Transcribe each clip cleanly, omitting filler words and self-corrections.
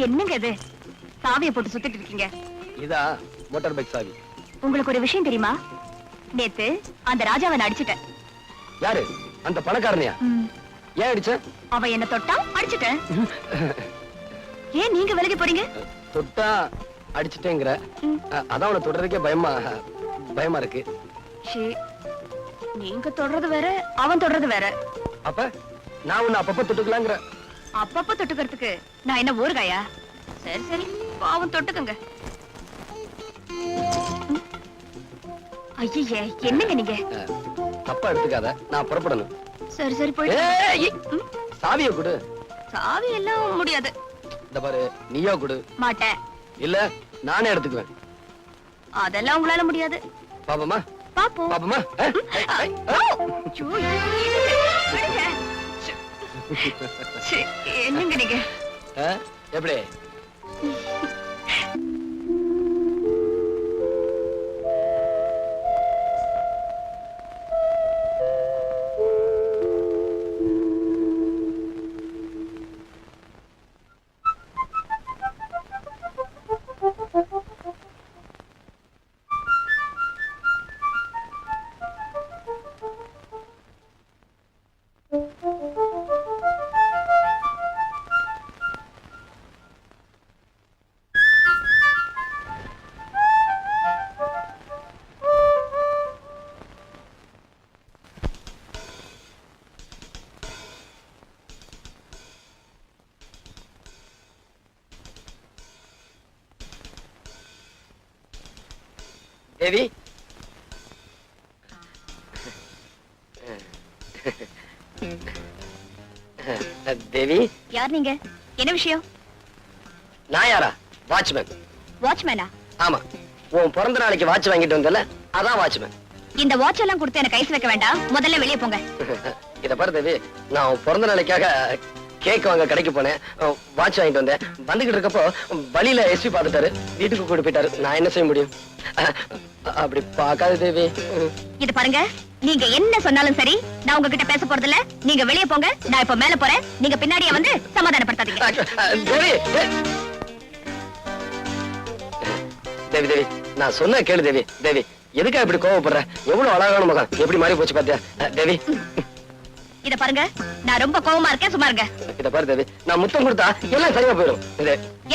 என்னங்க இது சாவியை போட்டு சுத்திட்டு இருக்கீங்க? இதா மோட்டார் பைக் சாவி. உங்களுக்கு ஒரு விஷயம் தெரியுமா? நேத்து அந்த ராஜாவை நான் அடிச்சிட்டேன். யாரு? அந்த பணக்காரனையா? ஏன் அடிச்ச? அவ என்ன தொட்டா அடிச்சிட்டேன். ஏன் நீங்க விலகி போறீங்க? தொட்டா அடிச்சிட்டேங்கற. அதான் அவனை தொடறதுக்கே பயமா இருக்கு. நீங்க தொடறது வேற, அவன் தொடறது வேற. அப்ப நான் உன்னை அப்பப்ப தொட்டுக்கலாங்கிற. அப்பப்ப தொட்டுக்கிறதுக்கு நான் என்ன ஊறுகாயா? சரி சரி, பாவம் தொட்டுக்கங்க. ஐயே, என்னங்க நீங்க? தப்பா எடுத்துக்காத, நான் புறப்படணும். சரி சரி, போயிட்டு. சாவியை கொடு. சாவி எல்லாம் முடியாது. இந்த பாரு, நீயா கொடு. மாட்டேன். இல்ல நானே எடுத்துக்குவேன். அதெல்லாம் உங்களால முடியாது. பாப்பமா பாப்போம். பாப்பமா. என்னங்க நீங்க? எப்படி? தேவி, தேவி. யார் நீங்க? என்ன விஷயம்? நான் யாரா? வாட்ச்மேன். வாட்ச்மேனா? ஆமா, உன் பிறந்த நாளைக்கு வாட்ச் வாங்கிட்டு வந்தல, அதான் வாட்ச்மேன். இந்த வாட்ச் எல்லாம் கொடுத்து எனக்கு ஐஸ் வைக்க வேண்டாம், முதல்ல வெளியே போங்க. இத பாரு தேவி, நான் உன் பிறந்த நாளைக்காக கேக் வாங்க கடைக்கு போனேன், வாட்ச் வாங்கிட்டு வந்தேன். வந்துகிட்டு இருக்கப்போ வழியில எஸ்பி பாத்துட்டாரு, வீட்டுக்கு கூட்டு போயிட்டாரு. நான் என்ன செய்ய முடியும்? அப்படி பாக்காத தேவி. இது பாருங்க, நீங்க என்ன சொன்னாலும் சரி, நான் உங்ககிட்ட பேச போறது இல்ல. நீங்க வெளியே போங்க, நான் இப்ப மேல போறேன். நீங்க பின்னாடியே வந்து சமாதானப்படுத்தாதீங்க. தேவி, தேவி தேவி, நான் சொன்ன கேளு தேவி. தேவி, எதுக்கா இப்படி கோவப்படுற? எவ்வளவு அழகான முகம், எப்படி மாறி போச்சு பாத்தியா? தேவி, இத பாருங்க, நான் ரொம்ப கோவமா இருக்கேன், சும்மா இருங்க. இத பாரு தேவி, நான் முத்தம் கொடுத்தா எல்லாம் சரியா போயிடும்.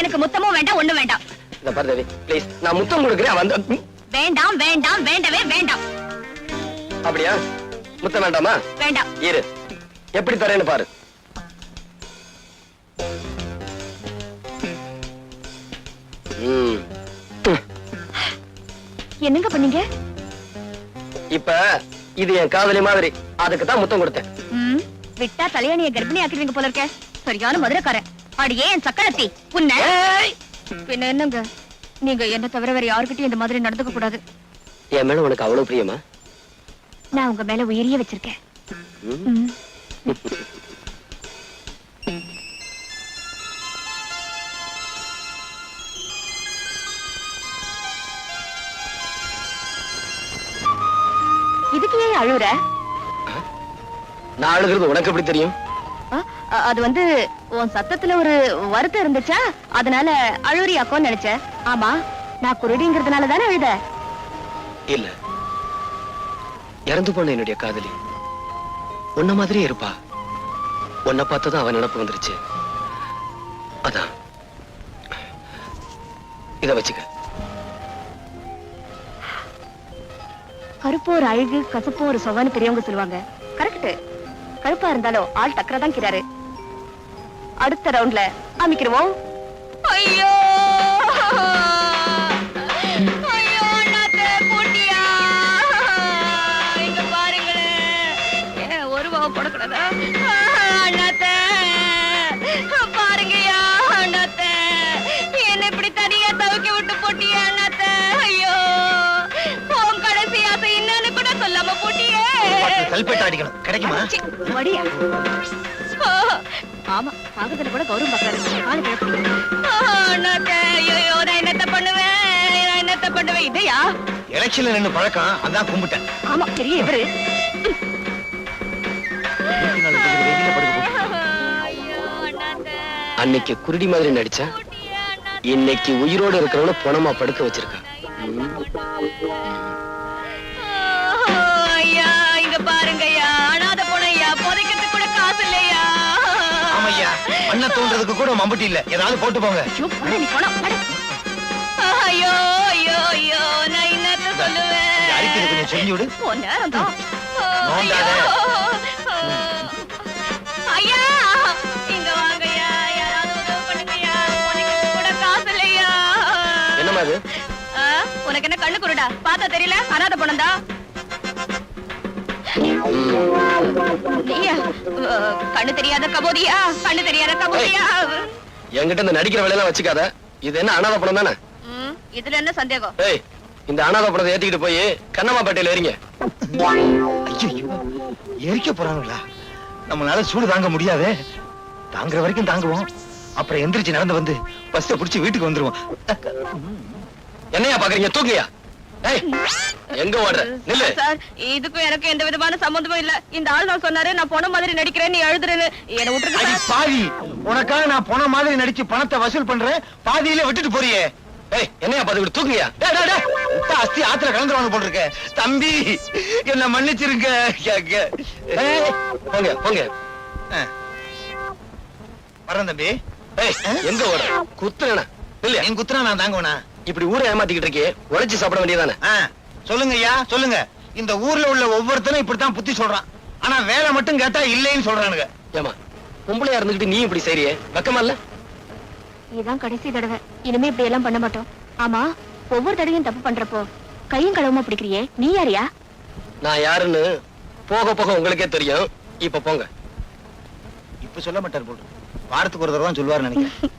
எனக்கு முத்தமும் வேண்டாம், ஒண்ணும் வேண்டாம். இத பாரு தேவி, ப்ளீஸ், நான் முத்தம் கொடுக்கிறேன். வந்து வேண்டாம் வேண்டாம், வேண்டவே வேண்டாம். அப்படியா? முத்தம் வேண்டாமா? வேண்டாம். இரு, எப்படி தரேன்னு பாரு. என்னங்க பண்ணீங்க? இப்ப இது என் காதலி மாதிரி, அதுக்கு தான் முத்தம் கொடுத்தேன். விட்டா தலையணிய கர்ப்பிணி ஆக்கிடுவீங்க போல இருக்க. சரியான மதுரைக்காரன். அடியே என் சக்கரத்தி, உன்னை. பின்ன என்னங்க, நீங்க என்ன தவிர வேற யாருக்கிட்டையும் இந்த மாதிரி நடந்துக்க கூடாது. என் மேல உனக்கு அவ்வளவு பிரியமா? நான் உங்க மேல உயிரிய வச்சிருக்கேன். இதுக்கு ஏன் அழுற? நான் அழுகிறது உனக்கு எப்படி தெரியும்? அது வந்து உன் சத்தத்துல ஒரு வருத்தம் இருந்துச்சா, அதனால அழுறியாக்கோன்னு நினைச்சேன். ஆமா, நான் குருடிங்கிறதுனால தானே அழுத? இல்ல, இறந்து போன என்னுடைய காதலி உன்ன மாதிரியே இருப்பா. உன்னை பார்த்ததான் அவன் நினப்பு வந்துருச்சு. அதான் இத வச்சுக்க. கருப்பு ஒரு அழகு, கசப்பு ஒரு சொவன்னு பெரியவங்க சொல்லுவாங்க. கரெக்ட். கருப்பா இருந்தாலும் ஆள் டக்கரா தான் கிராரு. அடுத்த ரவுண்ட்ல அமைக்கிறோம். ஐயோ ஐயோ, நாத்தே பூட்டியா, இங்க பாருங்களேன். ஒரு ரூபாவை போடக்கூடாதா? அண்ணாத்தே பாருங்கயா, அண்ணாத்தே என்ன இப்படி தனியா தவிக்க விட்டு போட்டியா அண்ணாத்தே? ஐயோ, உன் கடைசி ஆசை என்னன்னு கூட சொல்லாம போட்டியே. சல்பேட் அடிக்கணும், கிடைக்குமா? வடியா. ஆமா, காகத்துல கூட கௌரவம் பாக்குறாரு. காலு கிளப்பிங்க. அண்ணாத்தே, ஐயோ, நான் என்னத்த பண்ணுவேன், நான் என்னத்த பண்ணுவேன்? இதையா எலெக்ஷன்ல நின்னு பழக்கம், அதான் கும்பிட்டேன். ஆமா, பெரிய இவரு. ஐயோ அண்ணாத்தே, அன்னைக்கு குருடி மாதிரி நடிச்சேன், இன்னைக்கு உயிரோடு இருக்கிறவன பணமா படுக்க வச்சிருக்கான். ஐயா இங்க பாருங்க ஐயா, அனாதை போனையா, புதைக்கிறதுக்கு கூட காசு இல்லையா. ஆமையா, மண்ண தோன்றதுக்கு கூட மம்பட்டி இல்ல, ஏதாவது போட்டு போங்க. ஐயோ ஐயோ ஐயோ, நான் என்னத்த சொல்லுவேன். அரிக்கிறது கொஞ்சம் சொல்லி விடு. நேரம்தான். நோண்டாத. ஐயா இங்க வாங்கய்யா, யாராவது உதவி பண்ணுங்கய்யா, புதைக்கிறதுக்கு கூட காசு இல்லையா. என்னமா இது? உனக்கு என்ன கண்ணு குருடா, பார்த்தா தெரியல அனாதை போனதா? கண்ணு தெரியாத கபோதியா, கண்ணு தெரியாத கபோதியா. என்கிட்ட இந்த நடிக்கிற வேலையெல்லாம் வச்சுக்காத. இது என்ன அனாதை படம் தானே? இதுல என்ன சந்தேகம்? ஏய், இந்த அனாதை படத்தை ஏத்திக்கிட்டு போய் கண்ணம்மா பேட்டையில ஏறிங்க. ஐயோ, எரிக்க போறாங்களா? நம்மளால சூடு தாங்க முடியாதே. தாங்குற வரைக்கும் தாங்குவோம், அப்புறம் எந்திரிச்சு நடந்து வந்து பஸ்ஸ புடிச்சு வீட்டுக்கு வந்துருவோம். என்னையா பாக்குறீங்க? தூக்கியா? ஏய், எங்க ஓடுற? நில்லு. சார், இதுக்கும் எனக்கு எந்த விதமான சம்பந்தமும் இல்ல. இந்த ஆள் தான் சொன்னாரு நான் போன மாதிரி நடிக்கிறேன், நீ எழுதுறேன்னு. என்ன விட்டுருக்க அடி சார். பாவி, உனக்காக நான் போன மாதிரி நடிச்சு பணத்தை வசூல் பண்றேன், பாதியில விட்டுட்டு போறியே. ஏய், என்னையா பாத்துக்கிட்டு தூக்குறியா? டேய், டேய், டேய், உப்பா அஸ்தி ஆத்துல கலந்துருவாங்க போல இருக்க. தம்பி, என்ன மன்னிச்சிருங்க. ஏய், போங்க போங்க. வரேன் தம்பி. ஏய், எங்க ஓடுற? குத்துறேனா? நில்லு. என் குத்துனா நான் தாங்குவனா? இப்படி ஊரை ஏமாத்திக்கிட்டு இருக்கே, உழைச்சு சாப்பிட வேண்டியதானே? சொல்லுங்க ஐயா, சொல்லுங்க. இந்த ஊர்ல உள்ள ஒவ்வொருத்தனும் இப்படித்தான் புத்தி சொல்றான். ஆனா வேலை மட்டும் கேட்டா இல்லைன்னு சொல்றானுங்க. ஏமா, பொம்பளையா இருந்துகிட்டு நீ இப்படி செய்றியே, வெக்கமா இல்ல? இதான் கடைசி தடவை, இனிமே இப்படி எல்லாம் பண்ண மாட்டோம். ஆமா, ஒவ்வொரு தடவையும் தப்பு பண்றப்போ கையும் கடவுமா பிடிக்கிறியே, நீ யாரியா? நான் யாருன்னு போக போக உங்களுக்கே தெரியும். இப்ப போங்க. இப்ப சொல்ல மாட்டார் போட்டு, வாரத்துக்கு ஒரு தடவை தான் சொல்லுவாரு நினைக்கிறேன்.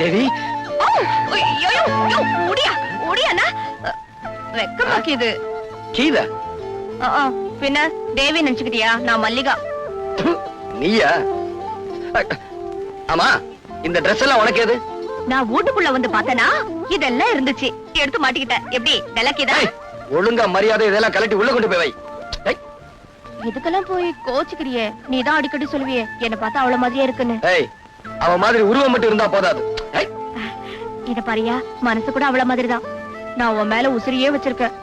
தேவி, வெக்கமாக்கிது. கீதா பின்ன தேவி நினைச்சுக்கிட்டியா? நான் மல்லிகா. நீயா? ஆமா, இந்த Dress எல்லாம் உனக்கு எது? நான் வீட்டுக்குள்ள வந்து பார்த்தனா இதெல்லாம் இருந்துச்சு, எடுத்து மாட்டிக்கிட்டேன். எப்படி விளக்கிதா? ஒழுங்கா மரியாதை இதெல்லாம் கலட்டி உள்ள கொண்டு போய் வை. ஏய், இதுக்கெல்லாம் போய் கோச்சுக்கிறியே, நீதான் அடிக்கடி சொல்லுவியே என்ன பார்த்தா அவ்வளவு மாதிரியே இருக்குன்னு. ஏய், அவ மாதிரி உருவம் மட்டும் இருந்தா போதாது. ஏய், இத பாரியா, மனசு கூட அவள மாதிரிதான். நான் உன் மேல உசிரியே வச்சிருக்கேன்.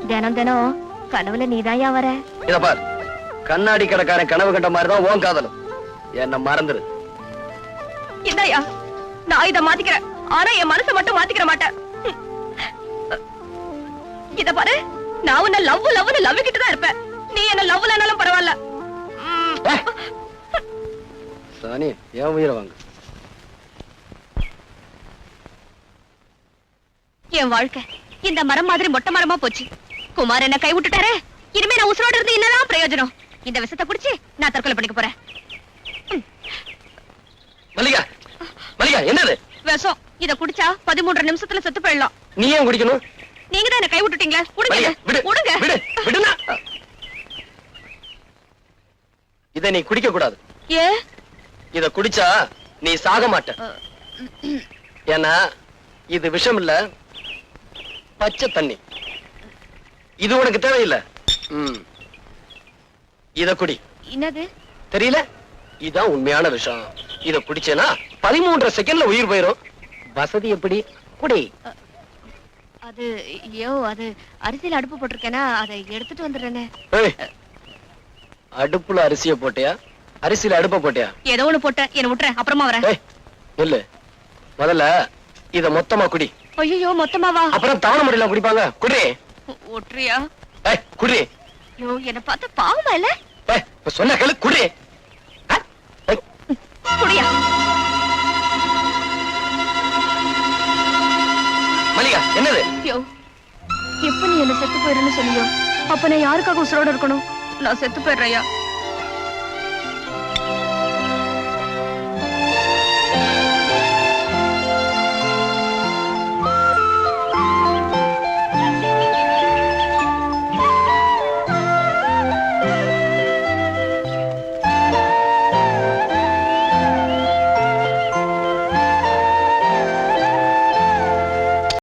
தினம் தினம் கனவுல நீதாயா வர. இத பார், கண்ணாடி கடைக்காரன் கனவு கண்ட மாதிரிதான் உன் காதலும். என்ன மறந்துரு. இந்தாயா, நான் இத மாத்திக்கிறேன், ஆனா என் மனசை மட்டும் மாத்திக்கிற மாட்டேன். இத பாரு, நான் உன்ன லவ் கிட்ட தான் இருப்பேன். நீ என்ன லவ்லனாலும் பரவாயில்ல. சாணி, என் உயிரை வாங்க. என் வாழ்க்கை இந்த மரம் மாதிரி மொட்டை மரமா போச்சு. குமார் என்ன கை விட்டுட்டாரே, இனிமே நான் உசுரோட இருந்து என்னதான் பிரயோஜனம்? இந்த விஷத்தை குடிச்சு நான் தற்கொலை பண்ணிக்க போறேன். மல்லிகா, மல்லிகா, என்னது விஷம்? இத குடிச்சா 13 நிமிஷத்துல செத்து போயிடலாம். நீ ஏன் குடிக்கணும்? நீங்க தான் என்ன கை விட்டுட்டீங்களா? மல்லிகா, விடு, விடுங்க. விடு, விடுனா. இத நீ குடிக்க கூடாது. ஏ, இத குடிச்சா நீ சாக மாட்ட. ஏன்னா இது விஷம் இல்ல, பச்சை தண்ணி. இது உனக்கு தேவையில்லை. இத குடி. என்னது தெரியல? இதான் உண்மையான விஷம். இத குடிச்சேனா 13 செகண்ட்ல உயிர் போயிரும். வசதி எப்படி? குடி. அது அது அரிசியில அடுப்பு போட்டிருக்கேனா, அதை எடுத்துட்டு வந்துடுறேனே. ஏய், அடுப்புல அரிசிய போட்டியா, அரிசியில அடுப்ப போட்டியா? ஏதோ ஒண்ணு போட்டேன், என்ன விட்டுறேன், அப்புறமா வரேன். ஏய், இல்ல, முதல்ல இத மொத்தமா குடி. ஐயோ, மொத்தமாவா? அப்புறம் தவணை முறையில குடிப்பாங்க. குடி. ஒற்றியா? ஏய், குடி. ஐயோ, என்ன பார்த்தா பாவமா இல்ல? ஏய், இப்ப சொன்ன கேளு, குடி. குடியா? மல்லிகா, என்னது? ஐயோ, எப்ப நீ என்ன செத்து போயிருன்னு சொன்னியோ, அப்ப நான் யாருக்காக உசுரோட இருக்கணும்? நான் செத்து போயிடுறையா?